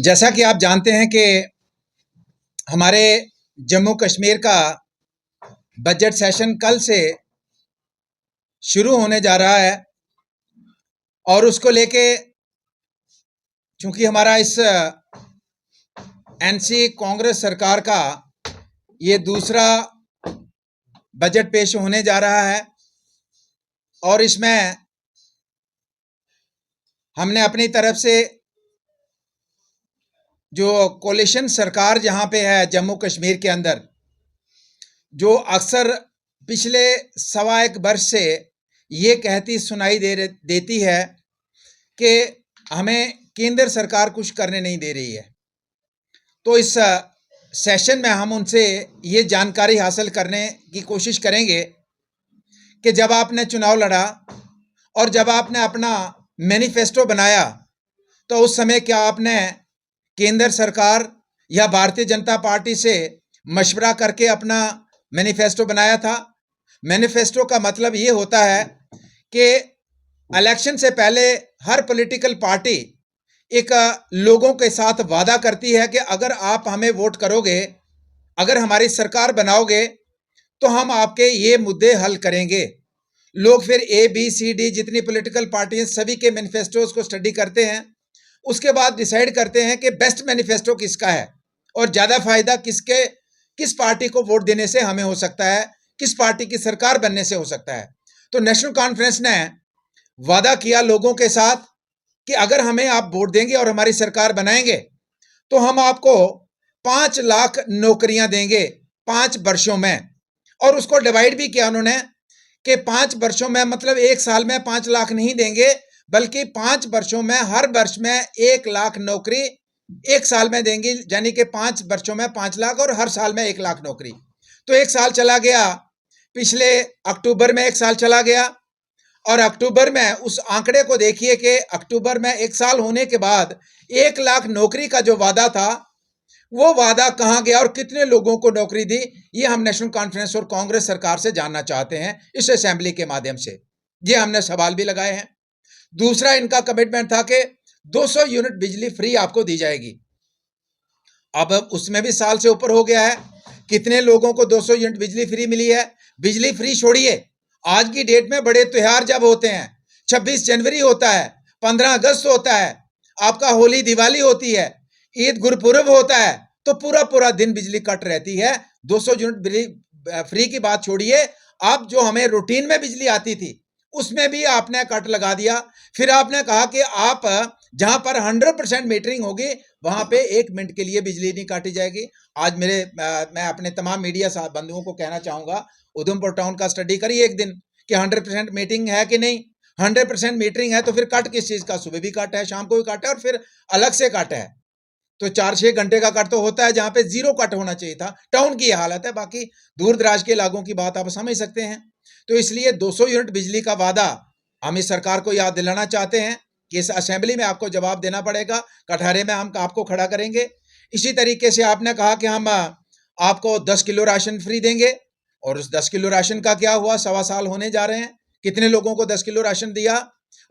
जैसा कि आप जानते हैं कि हमारे जम्मू कश्मीर का बजट सेशन कल से शुरू होने जा रहा है और उसको लेके चूंकि हमारा इस एनसी कांग्रेस सरकार का ये दूसरा बजट पेश होने जा रहा है और इसमें हमने अपनी तरफ से जो कोलिशन सरकार जहां पे है जम्मू कश्मीर के अंदर, जो अक्सर पिछले सवा एक वर्ष से ये कहती सुनाई देती है कि हमें केंद्र सरकार कुछ करने नहीं दे रही है, तो इस सेशन में हम उनसे ये जानकारी हासिल करने की कोशिश करेंगे कि जब आपने चुनाव लड़ा और जब आपने अपना मैनिफेस्टो बनाया तो उस समय क्या आपने केंद्र सरकार या भारतीय जनता पार्टी से मशवरा करके अपना मैनिफेस्टो बनाया था? मैनिफेस्टो का मतलब ये होता है कि इलेक्शन से पहले हर पॉलिटिकल पार्टी एक लोगों के साथ वादा करती है कि अगर आप हमें वोट करोगे, अगर हमारी सरकार बनाओगे तो हम आपके ये मुद्दे हल करेंगे। लोग फिर ए बी सी डी जितनी पॉलिटिकल पार्टी सभी के मैनिफेस्टोज को स्टडी करते हैं, उसके बाद डिसाइड करते हैं कि बेस्ट मैनिफेस्टो किसका है और ज़्यादा फायदा किस पार्टी को वोट देने से हमें हो सकता है, किस पार्टी की सरकार बनने से हो सकता है। तो नेशनल कॉन्फ्रेंस ने वादा किया लोगों के साथ कि अगर हमें आप वोट देंगे और हमारी सरकार बनाएंगे तो हम आपको 5 लाख नौकरियां देंगे 5 वर्षों में। और उसको डिवाइड भी किया उन्होंने कि 5 वर्षों में मतलब एक साल में 5 लाख नहीं देंगे, बल्कि 5 वर्षों में हर वर्ष में 1 लाख नौकरी एक साल में देंगी, यानी कि 5 वर्षों में 5 लाख और हर साल में 1 लाख नौकरी। तो एक साल चला गया, पिछले अक्टूबर में एक साल चला गया और अक्टूबर में उस आंकड़े को देखिए कि अक्टूबर में एक साल होने के बाद 1 लाख नौकरी का जो वादा था वो वादा कहां गया और कितने लोगों को नौकरी दी, ये हम नेशनल कॉन्फ्रेंस और कांग्रेस सरकार से जानना चाहते हैं इस असेंबली के माध्यम से। ये हमने सवाल भी लगाए हैं। दूसरा इनका कमिटमेंट था कि 200 यूनिट बिजली फ्री आपको दी जाएगी। अब उसमें भी साल से ऊपर हो गया है, कितने लोगों को 200 यूनिट बिजली फ्री मिली है? बिजली फ्री छोड़िए, आज की डेट में बड़े त्योहार जब होते हैं, 26 जनवरी होता है, 15 अगस्त होता है, आपका होली दिवाली होती है, ईद गुरपुरब होता है, तो पूरा पूरा दिन बिजली कट रहती है। 200 यूनिट बिजली फ्री की बात छोड़िए, आप जो हमें रूटीन में बिजली आती थी उसमें भी आपने कट लगा दिया। फिर आपने कहा कि आप जहां पर 100% मीटरिंग होगी वहां पे 1 मिनट के लिए बिजली नहीं काटी जाएगी। आज मैं अपने तमाम मीडिया बंधुओं को कहना चाहूंगा, उधमपुर टाउन का स्टडी करिए एक दिन कि 100% मीटरिंग है कि नहीं। 100% मीटरिंग है तो फिर कट किस चीज का? सुबह भी कट है, शाम को भी कट है और फिर अलग से कट है, तो 4-6 घंटे का कट तो होता है, जहां पे 0 कट होना चाहिए था। टाउन की हालत है, बाकी दूर दराज के इलाकों की बात आप समझ सकते हैं। तो इसलिए 200 यूनिट बिजली का वादा हम इस सरकार को याद दिलाना चाहते हैं कि इस असेंबली में आपको जवाब देना पड़ेगा, कटहरे में हम आपको खड़ा करेंगे। इसी तरीके से आपने कहा कि हम आपको 10 किलो राशन फ्री देंगे, और उस 10 किलो राशन का क्या हुआ? 1.25 साल होने जा रहे हैं, कितने लोगों को 10 किलो राशन दिया?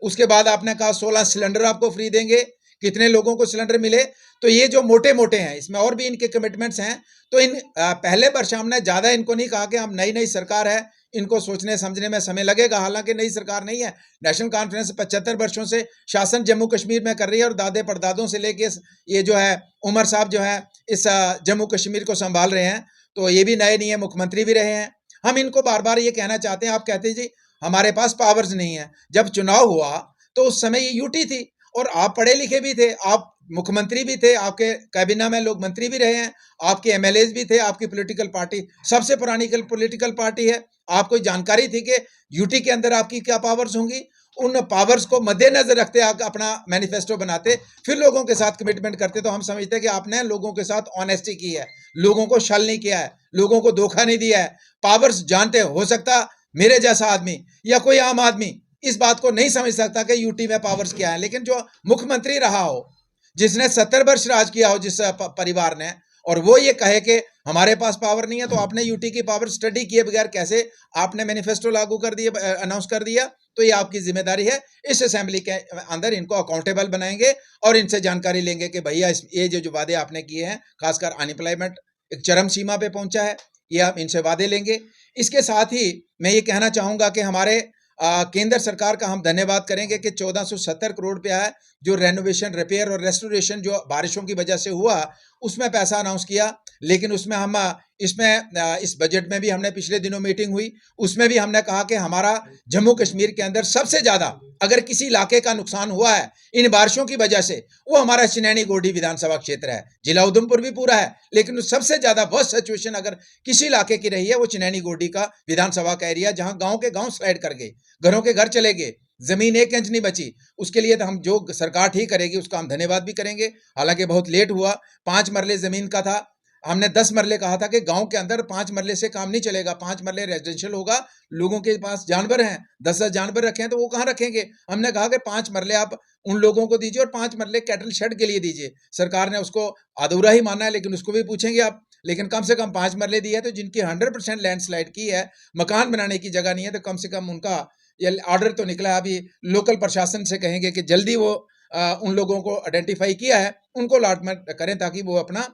उसके बाद आपने कहा 16 सिलेंडर आपको फ्री देंगे, कितने लोगों को सिलेंडर मिले? तो ये जो मोटे मोटे हैं, इसमें और भी इनके कमिटमेंट्स हैं। तो इन पहले वर्ष हमने ज्यादा इनको नहीं कहा कि हम नई सरकार है, इनको सोचने समझने में समय लगेगा, हालांकि नई सरकार नहीं है। नेशनल कॉन्फ्रेंस 75 वर्षों से शासन जम्मू कश्मीर में कर रही है और दादे परदादों से लेके ये जो है उमर साहब जो है इस जम्मू कश्मीर को संभाल रहे हैं, तो ये भी नए नहीं है, मुख्यमंत्री भी रहे हैं। हम इनको बार बार ये कहना चाहते हैं, आप कहते जी हमारे पास पावर्स नहीं है। जब चुनाव हुआ तो उस समय ये यूटी थी और आप पढ़े लिखे भी थे, आप मुख्यमंत्री भी थे, आपके कैबिनेट में लोग मंत्री भी रहे हैं, आपके एमएलएज भी थे, आपकी पॉलिटिकल पार्टी सबसे पुरानी पॉलिटिकल पार्टी है। आपको जानकारी थी कि यूटी के अंदर आपकी क्या पावर्स होंगी। उन पावर्स को मद्देनजर रखते आप अपना मैनिफेस्टो बनाते, फिर लोगों के साथ कमिटमेंट करते, तो हम समझते हैं कि आपने लोगों के साथ ऑनेस्टी की है, लोगों को छल नहीं किया है, लोगों को धोखा नहीं दिया है। पावर्स जानते हो सकता मेरे जैसा आदमी या कोई आम आदमी इस बात को नहीं समझ सकता कि यूटी में पावर्स क्या है, लेकिन जो मुख्यमंत्री रहा हो, जिसने 70 वर्ष राज किया हो जिस परिवार ने, और वो ये कहे कि हमारे पास पावर नहीं है, तो आपने यूटी की पावर स्टडी किए बगैर कैसे आपने मैनिफेस्टो लागू कर दिया, अनाउंस कर दिया? तो ये आपकी जिम्मेदारी है। इस असेंबली के अंदर इनको अकाउंटेबल बनाएंगे और इनसे जानकारी लेंगे कि भैया ये जो वादे आपने किए हैं, खासकर अनएम्प्लॉयमेंट एक चरम सीमा पे पहुंचा है, ये आप इनसे वादे लेंगे। इसके साथ ही मैं ये कहना चाहूंगा कि हमारे केंद्र सरकार का हम धन्यवाद करेंगे कि 1470 करोड़ रुपया है जो रेनोवेशन, रिपेयर और रेस्टोरेशन जो बारिशों की वजह से हुआ, उसमें पैसा अनाउंस किया। लेकिन उसमें हम इस बजट में भी हमने पिछले दिनों मीटिंग हुई, उसमें भी हमने कहा कि हमारा जम्मू कश्मीर के अंदर सबसे ज्यादा अगर किसी इलाके का नुकसान हुआ है इन बारिशों की वजह से, वो हमारा चिनैनी गोडी विधानसभा क्षेत्र है। जिला उधमपुर भी पूरा है, लेकिन सबसे ज्यादा वर्स्ट सिचुएशन अगर किसी इलाके की रही है वो चिनैनी गोडी का विधानसभा का एरिया, जहां गांव के गांव स्लाइड कर गए, घरों के घर चले गए, जमीन 1 इंच नहीं बची। उसके लिए तो हम जो सरकार ठीक करेगी उसका हम धन्यवाद भी करेंगे। हालांकि बहुत लेट हुआ, 5 मरले जमीन का था, हमने 10 मरले कहा था कि गांव के अंदर 5 मरले से काम नहीं चलेगा, 5 मरले रेजिडेंशियल होगा। लोगों के पास जानवर हैं, 10-10 जानवर रखे हैं, तो वो कहाँ रखेंगे? हमने कहा कि 5 मरले आप उन लोगों को दीजिए और 5 मरले कैटल शेड के लिए दीजिए। सरकार ने उसको अधूरा ही माना है, लेकिन उसको भी पूछेंगे आप। लेकिन कम से कम 5 मरले दिए, तो जिनकी 100% लैंडस्लाइड की है, मकान बनाने की जगह नहीं है, तो कम से कम उनका ये ऑर्डर तो निकला है। अभी लोकल प्रशासन से कहेंगे कि जल्दी वो उन लोगों को आइडेंटिफाई किया है, उनको अलॉटमेंट करें ताकि वो अपना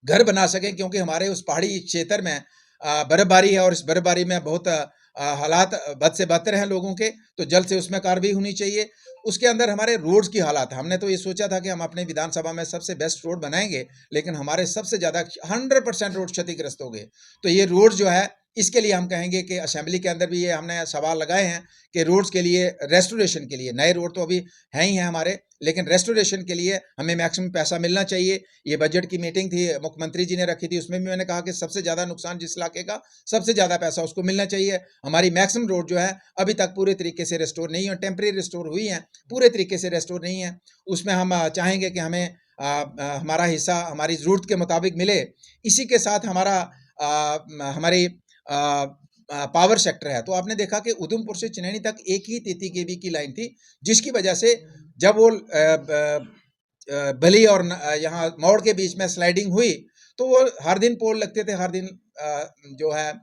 घर बना सकें। क्योंकि हमारे उस पहाड़ी क्षेत्र में बर्फबारी है और इस बर्फबारी में बहुत हालात बद से बदतर हैं लोगों के, तो जल्द से उसमें कार्रवाई होनी चाहिए। उसके अंदर हमारे रोड्स की हालात, हमने तो ये सोचा था कि हम अपने विधानसभा में सबसे बेस्ट रोड बनाएंगे, लेकिन हमारे सबसे ज़्यादा 100% रोड क्षतिग्रस्त हो गए। तो ये रोड जो है, इसके लिए हम कहेंगे कि असेंबली के अंदर भी ये हमने सवाल लगाए हैं कि रोड्स के लिए, रेस्टोरेशन के लिए, नए रोड तो अभी हैं ही हैं हमारे, लेकिन रेस्टोरेशन के लिए हमें मैक्सिमम पैसा मिलना चाहिए। ये बजट की मीटिंग थी, मुख्यमंत्री जी ने रखी थी, उसमें भी मैंने कहा कि सबसे ज़्यादा नुकसान जिस इलाके का, सबसे ज़्यादा पैसा उसको मिलना चाहिए। हमारी मैक्सिमम रोड जो है अभी तक पूरे तरीके से रेस्टोर नहीं है, टेम्परेरी रेस्टोर हुई हैं, पूरे तरीके से रेस्टोर नहीं है। उसमें हम चाहेंगे कि हमें हमारा हिस्सा हमारी ज़रूरत के मुताबिक मिले। इसी के साथ हमारा हमारी पावर सेक्टर है, तो आपने देखा कि उधमपुर से चिनैनी तक एक ही 33 केवी की लाइन थी, जिसकी वजह से जब वो बली और यहाँ मोड़ के बीच में स्लाइडिंग हुई, तो वो हर दिन पोल लगते थे, हर दिन जो है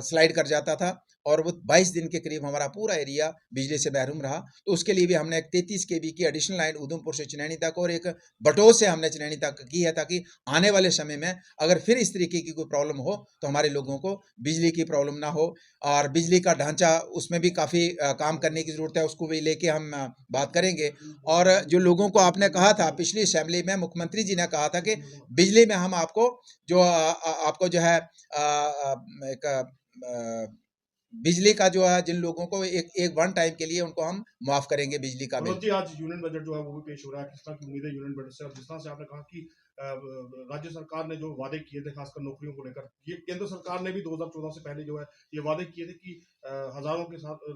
स्लाइड कर जाता था, और वो 22 दिन के करीब हमारा पूरा एरिया बिजली से महरूम रहा। तो उसके लिए भी हमने एक 33 केवी की एडिशनल लाइन उधमपुर से चिनैनी तक और एक बटोत से हमने चिनैनी तक की है, ताकि आने वाले समय में अगर फिर इस तरीके की कोई प्रॉब्लम हो तो हमारे लोगों को बिजली की प्रॉब्लम ना हो। और बिजली का ढांचा, उसमें भी काफ़ी काम करने की ज़रूरत है, उसको भी लेके हम बात करेंगे। और जो लोगों को आपने कहा था पिछली असेंबली में, मुख्यमंत्री जी ने कहा था कि बिजली में हम आपको जो आपको जो है एक बिजली का जो है, जिन लोगों को एक वन टाइम के लिए उनको हम माफ करेंगे बिजली का बिल। मनोज जी, आज यूनियन बजट जो है वो भी पेश हो रहा है, किस तरह की उम्मीद है यूनियन बजट से? और जिस तरह से आपने कहा कि राज्य सरकार ने जो वादे किए थे खासकर नौकरियों को लेकर, ये केंद्र सरकार ने भी 2014 से पहले जो है ये वादे किए थे कि हजारों के साथ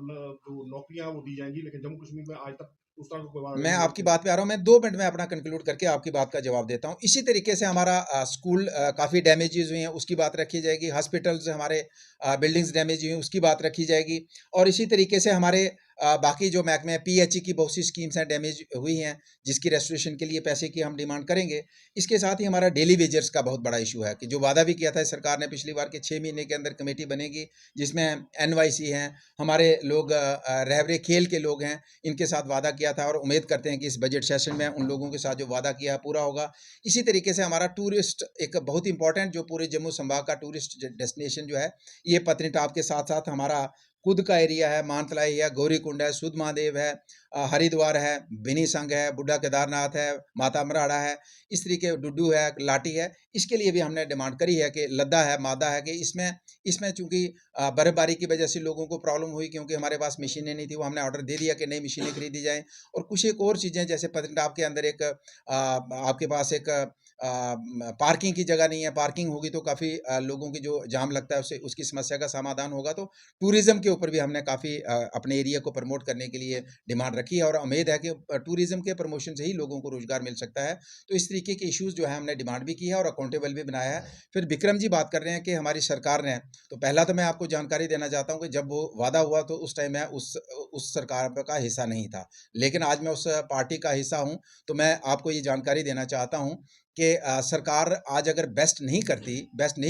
जो नौकरियां वो दी जाएंगी, लेकिन जम्मू कश्मीर में आज तक उस तरह का कोई वादा मैं नहीं आपकी किया। बात पे आ रहा हूँ, मैं 2 मिनट में अपना कंक्लूड करके आपकी बात का जवाब देता हूँ। इसी तरीके से हमारा स्कूल काफ़ी डैमेजेस हुए हैं, उसकी बात रखी जाएगी। हॉस्पिटल्स हमारे बिल्डिंग्स डैमेज हुई हैं, उसकी बात रखी जाएगी। और इसी तरीके से हमारे बाकी जो महकमे पीएचई की बहुत सी स्कीम्स हैं डैमेज हुई हैं, जिसकी रेस्टोरेशन के लिए पैसे की हम डिमांड करेंगे। इसके साथ ही हमारा डेली वेजर्स का बहुत बड़ा इशू है कि जो वादा भी किया था सरकार ने पिछली बार के 6 महीने के अंदर कमेटी बनेगी, जिसमें एनवाईसी हैं, हमारे लोग रहबरे खेल के लोग हैं, इनके साथ वादा किया था, और उम्मीद करते हैं कि इस बजट सेशन में उन लोगों के साथ जो वादा किया पूरा होगा। इसी तरीके से हमारा टूरिस्ट एक बहुत इंपॉर्टेंट जो पूरे जम्मू संभाग का टूरिस्ट डेस्टिनेशन जो है, ये पत्नीटॉप के साथ साथ हमारा खुद का एरिया है, मानतलाई है, गौरीकुंड है, सुध महादेव है, हरिद्वार है, बिनी संघ है, बुढ़ा केदारनाथ है, माता मराड़ा है, इस तरीके डुड्डू है, लाटी है। इसके लिए भी हमने डिमांड करी है कि लद्दा है, मादा है, कि इसमें इसमें चूंकि बर्फबारी की वजह से लोगों को प्रॉब्लम हुई, क्योंकि हमारे पास मशीनें नहीं थी, वो हमने ऑर्डर दे दिया कि नई मशीनें खरीदी जाएं। और कुछ एक और चीज़ें, जैसे पत्नीटॉप के अंदर एक आपके पास एक पार्किंग की जगह नहीं है, पार्किंग होगी तो काफ़ी लोगों की जो जाम लगता है उससे उसकी समस्या का समाधान होगा। तो टूरिज़्म के ऊपर भी हमने काफ़ी अपने एरिया को प्रमोट करने के लिए डिमांड रखी है, और उम्मीद है कि टूरिज़्म के प्रमोशन से ही लोगों को रोज़गार मिल सकता है। तो इस तरीके के इश्यूज़ जो है हमने डिमांड भी की है और अकाउंटेबल भी बनाया है। फिर विक्रम जी बात कर रहे हैं कि हमारी सरकार ने, तो पहला तो मैं आपको जानकारी देना चाहता हूँ कि जब वो वादा हुआ तो उस टाइम मैं उस सरकार का हिस्सा नहीं था, लेकिन आज मैं उस पार्टी का हिस्सा हूँ। तो मैं आपको ये जानकारी देना चाहता हूँ कि सरकार आज अगर बेस्ट नहीं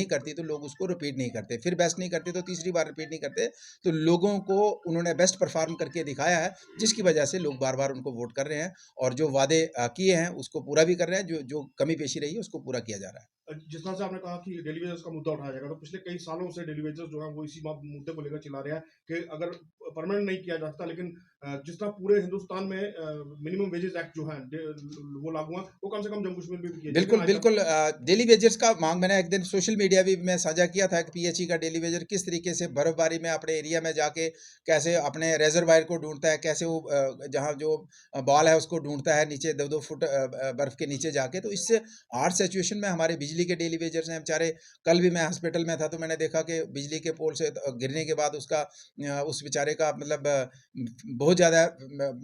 करती तो लोग उसको रिपीट नहीं करते, फिर बेस्ट नहीं करते तो तीसरी बार रिपीट नहीं करते। तो लोगों को उन्होंने बेस्ट परफॉर्म करके दिखाया है, जिसकी वजह से लोग बार बार उनको वोट कर रहे हैं और जो वादे किए हैं उसको पूरा भी कर रहे हैं, जो जो कमी पेशी रही है उसको पूरा किया जा रहा है। जिस तरह से आपने कहा कि डेली वेजेस का मुद्दा उठाया जाएगा, तो पिछले कई सालों से डेली वेजेस जो है वो इसी मुद्दे को लेकर चिल्ला रहे हैं कि अगर परमानेंट नहीं किया जाता, लेकिन जिस तरह पूरे हिंदुस्तान में मिनिमम वेजेस एक्ट जो है वो लागू है, वो कम से कम जम्मू कश्मीर में भी किया जाए। बिल्कुल, लेकिन आज बिल्कुल डेली वेजेस का माँग मैंने एक दिन सोशल मीडिया भी मैं साझा किया था कि पीएचई का डेली वेजर किस तरीके से बर्फ़बारी में अपने एरिया में जाके कैसे अपने रिज़र्वायर को ढूँढता है, कैसे वो जहाँ जो बॉल है उसको ढूँढता है नीचे 2-2 फुट बर्फ़ के नीचे जाके। तो इस हार्ड सिचुएशन में हमारे बिजली के डेली वेजर्स हैं बेचारे। कल भी मैं हॉस्पिटल में था तो मैंने देखा कि बिजली के पोल से गिरने के बाद उसका उस बेचारे का मतलब बहुत ज़्यादा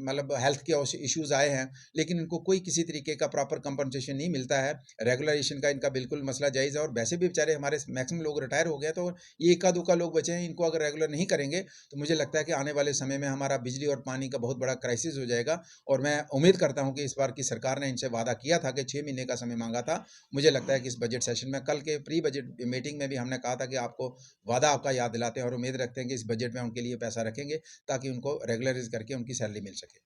मतलब हेल्थ के इश्यूज़ आए हैं, लेकिन इनको कोई किसी तरीके का प्रॉपर कंपनसेशन नहीं मिलता है। रेगुलराइजेशन का इनका बिल्कुल मसला जायज़ है और वैसे भी बेचारे हमारे मैक्सिमम लोग रिटायर हो गए, तो ये इक्का-दुक्का लोग बचे हैं, इनको अगर रेगुलर नहीं करेंगे तो मुझे लगता है कि आने वाले समय में हमारा बिजली और पानी का बहुत बड़ा क्राइसिस हो जाएगा। और मैं उम्मीद करता हूँ कि इस बार की सरकार ने इनसे वादा किया था कि 6 महीने का समय मांगा था। मुझे लगता है कि इस बजट सेशन में, कल के प्री बजट मीटिंग में भी हमने कहा था कि आपको वादा आपका याद दिलाते हैं और उम्मीद रखते हैं कि इस बजट में उनके लिए पैसा रखेंगे ताकि उनको रेगुलराइज करके उनकी सैलरी मिल सके।